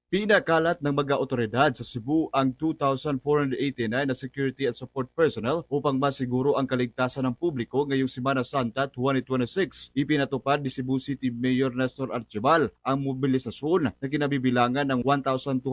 Pinakalat ng mga otoridad sa Cebu ang 2,489 na security at support personnel upang masiguro ang kaligtasan ng publiko ngayong Semana Santa 2026. Ipinatupad ni Cebu City Mayor Nestor Archibal ang mobilisasyon na kinabibilangan ng 1,251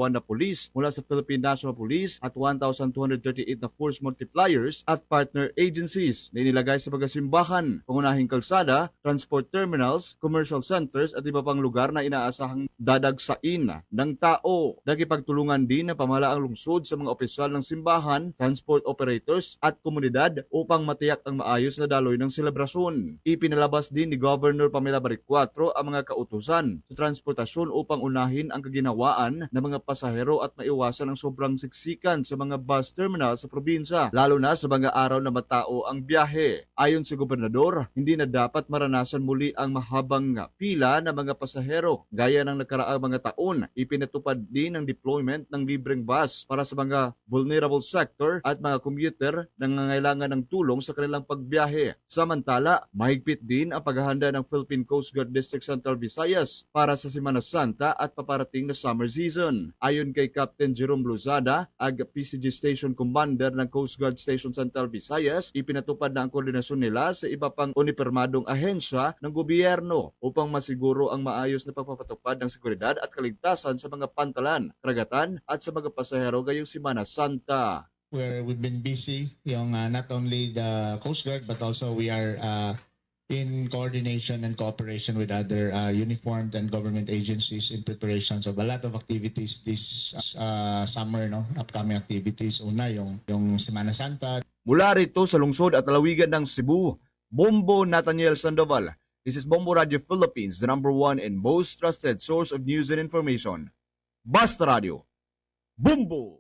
na pulis mula sa Philippine National Police at 1,238 na force multipliers at partner agencies na inilagay sa mga simbahan, pangunahing kalsada, transport terminals, commercial centers at iba pang lugar na inaasahang dadagsain ng tao. Nakipagtulungan din ng pamahalaang lungsod sa mga opisyal ng simbahan, transport operators at komunidad upang matiyak ang maayos na daloy ng selebrasyon. Ipinalabas din ni Governor Pamela Baricuatro ang mga kautusan sa transportasyon upang unahin ang kaginawaan ng mga pasahero at maiwasan ang sobrang siksikan sa mga bus terminal sa probinsya, lalo na sa mga araw na matao ang biyahe. Ayon sa gobernador, hindi na dapat maranasan muli ang mahabang pila ng mga pasahero gaya ng nakaraang mga taon. Ipinatupad din ang deployment ng libreng bus para sa mga vulnerable sector at mga commuter na nangangailangan ng tulong sa kanilang pagbiyahe. Samantala, mahigpit din ang paghahanda ng Philippine Coast Guard District Central Visayas para sa Semana Santa at paparating na summer season. Ayon kay Captain Jerome Lozada, PCG Station Commander ng Coast Guard Station Central Visayas, ipinatupad na ang koordinasyon nila sa iba pang unipermadong ahensya ng gobyerno upang masiguro ang maayos na pagpapatupad ng seguridad at kaligtasan sa mga pantalan, karagatan at sa mga pasahero ngayong Semana Santa. We've been busy, not only the Coast Guard but also we are in coordination and cooperation with other uniformed and government agencies in preparations of a lot of activities this summer, upcoming activities. Una, yung Semana Santa. Mula rito sa lungsod at lalawigan ng Cebu, Bombo Nathaniel Sandoval. This is Bombo Radio Philippines, the #1 and most trusted source of news and information. Basta Radio. Bombo!